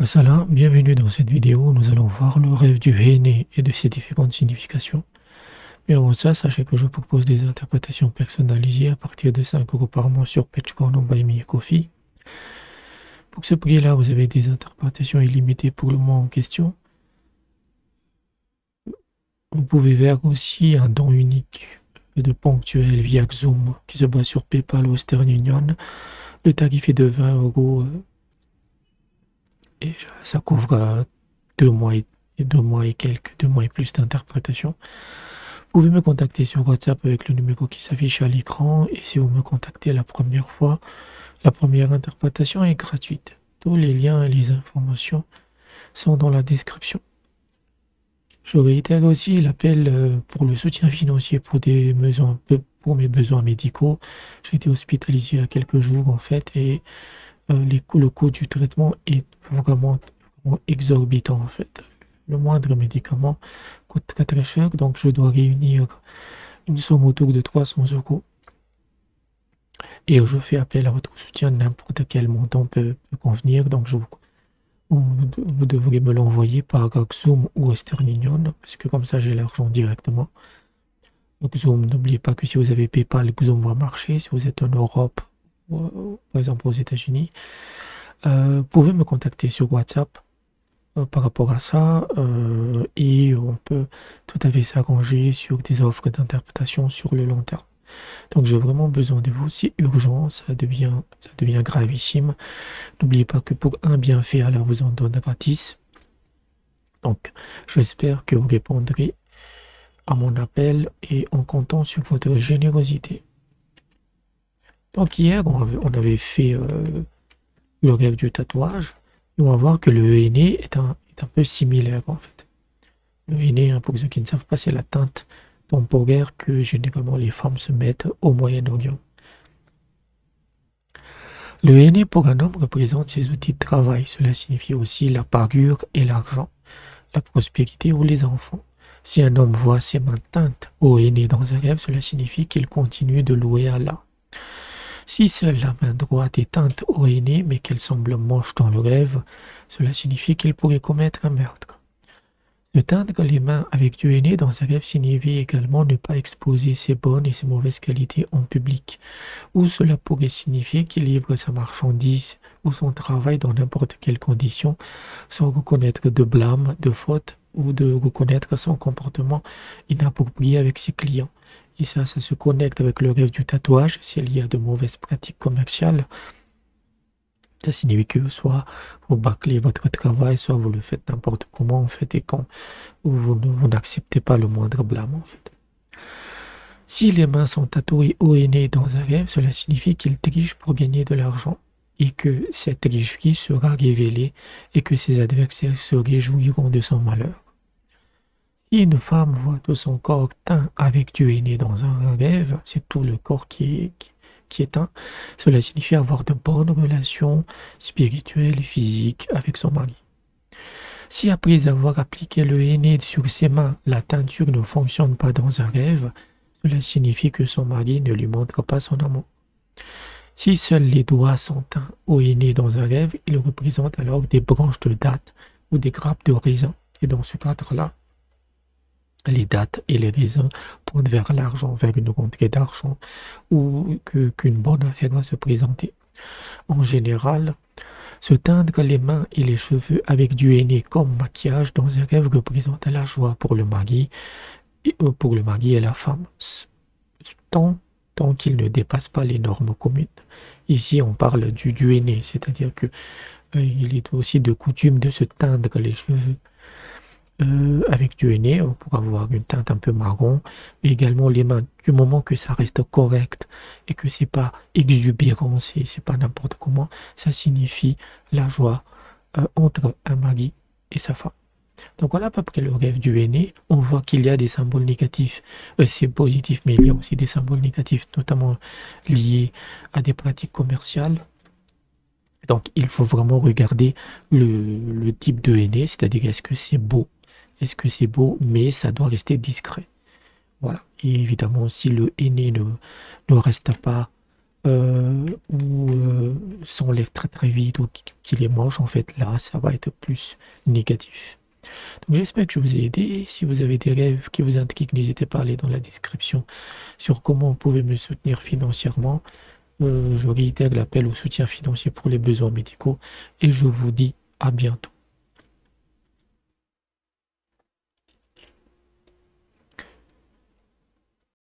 Salam, bienvenue dans cette vidéo. Nous allons voir le rêve du Héné et de ses différentes significations. Mais avant ça, sachez que je propose des interprétations personnalisées à partir de 5 euros par mois sur Patreon ou Buy Me a Coffee. Pour ce prix-là, vous avez des interprétations illimitées pour le mois en question. Vous pouvez vers aussi un don unique de ponctuel via Xoom qui se base sur PayPal ou Western Union. Le tarif est de 20 euros et ça couvre 2 mois et 2 mois et quelques, 2 mois et plus d'interprétation. Vous pouvez me contacter sur WhatsApp avec le numéro qui s'affiche à l'écran et si vous me contactez la première fois, la première interprétation est gratuite. Tous les liens et les informations sont dans la description. Je réitère aussi l'appel pour le soutien financier pour mes besoins médicaux. J'ai été hospitalisé il y a quelques jours en fait et le coût du traitement est vraiment exorbitant en fait. Le moindre médicament coûte très très cher, donc je dois réunir une somme autour de 300 euros. Et je fais appel à votre soutien, n'importe quel montant peut convenir, donc vous devrez me l'envoyer par Xoom ou Western Union, parce que comme ça j'ai l'argent directement. Xoom, n'oubliez pas que si vous avez PayPal, Xoom va marcher. Si vous êtes en Europe, par exemple aux États-Unis, vous pouvez me contacter sur WhatsApp par rapport à ça et on peut tout à fait s'arranger sur des offres d'interprétation sur le long terme. Donc j'ai vraiment besoin de vous, c'est urgent, ça devient gravissime. N'oubliez pas que pour un bienfait, alors vous en donne gratis. Donc j'espère que vous répondrez à mon appel et en comptant sur votre générosité. Donc hier, on avait fait le rêve du tatouage. Et on va voir que le henné est un peu similaire en fait. Le henné, hein, pour ceux qui ne savent pas, c'est la teinte temporaire que généralement les femmes se mettent au Moyen-Orient. Le henné pour un homme représente ses outils de travail. Cela signifie aussi la parure et l'argent, la prospérité ou les enfants. Si un homme voit ses mains teintes au henné dans un rêve, cela signifie qu'il continue de louer Allah. Si seule la main droite est teinte au henné, mais qu'elle semble moche dans le rêve, cela signifie qu'il pourrait commettre un meurtre. Se teindre les mains avec du henné dans un rêve signifie également ne pas exposer ses bonnes et ses mauvaises qualités en public, ou cela pourrait signifier qu'il livre sa marchandise ou son travail dans n'importe quelle condition, sans reconnaître de blâme, de faute, ou de reconnaître son comportement inapproprié avec ses clients. Et ça se connecte avec le rêve du tatouage. S'il y a de mauvaises pratiques commerciales, ça signifie que soit vous bâclez votre travail, soit vous le faites n'importe comment en fait, et quand vous n'acceptez pas le moindre blâme en fait. Si les mains sont tatouées au henné dans un rêve, cela signifie qu'il triche pour gagner de l'argent et que cette tricherie sera révélée et que ses adversaires se réjouiront de son malheur. Si une femme voit tout son corps teint avec du henné dans un rêve, c'est tout le corps qui est teint. Cela signifie avoir de bonnes relations spirituelles et physiques avec son mari. Si après avoir appliqué le henné sur ses mains, la teinture ne fonctionne pas dans un rêve, cela signifie que son mari ne lui montre pas son amour. Si seuls les doigts sont teints au henné dans un rêve, ils représentent alors des branches de dattes ou des grappes de raisin. Et dans ce cadre-là, les dattes et les raisins pointent vers l'argent, vers une rentrée d'argent ou qu'une bonne affaire va se présenter. En général, se teindre les mains et les cheveux avec du henné comme maquillage dans un rêve représente la joie pour le mari et la femme, tant qu'il ne dépasse pas les normes communes. Ici, on parle du henné, c'est-à-dire que il est aussi de coutume de se teindre les cheveux avec du henné pour avoir une teinte un peu marron, et également les mains, du moment que ça reste correct et que c'est pas exubérant, c'est pas n'importe comment, ça signifie la joie entre un mari et sa femme. Donc voilà à peu près le rêve du henné. On voit qu'il y a des symboles négatifs, c'est positif, mais il y a aussi des symboles négatifs, notamment liés à des pratiques commerciales. Donc il faut vraiment regarder le type de henné, c'est-à-dire est-ce que c'est beau. Est-ce que c'est beau, mais ça doit rester discret. Voilà. Et évidemment, si le henné ne reste pas ou s'enlève très très vite ou qu'il est moche, en fait, là, ça va être plus négatif. Donc j'espère que je vous ai aidé. Si vous avez des rêves qui vous intriguent, n'hésitez pas à aller dans la description sur comment vous pouvez me soutenir financièrement. Je réitère l'appel au soutien financier pour les besoins médicaux et je vous dis à bientôt.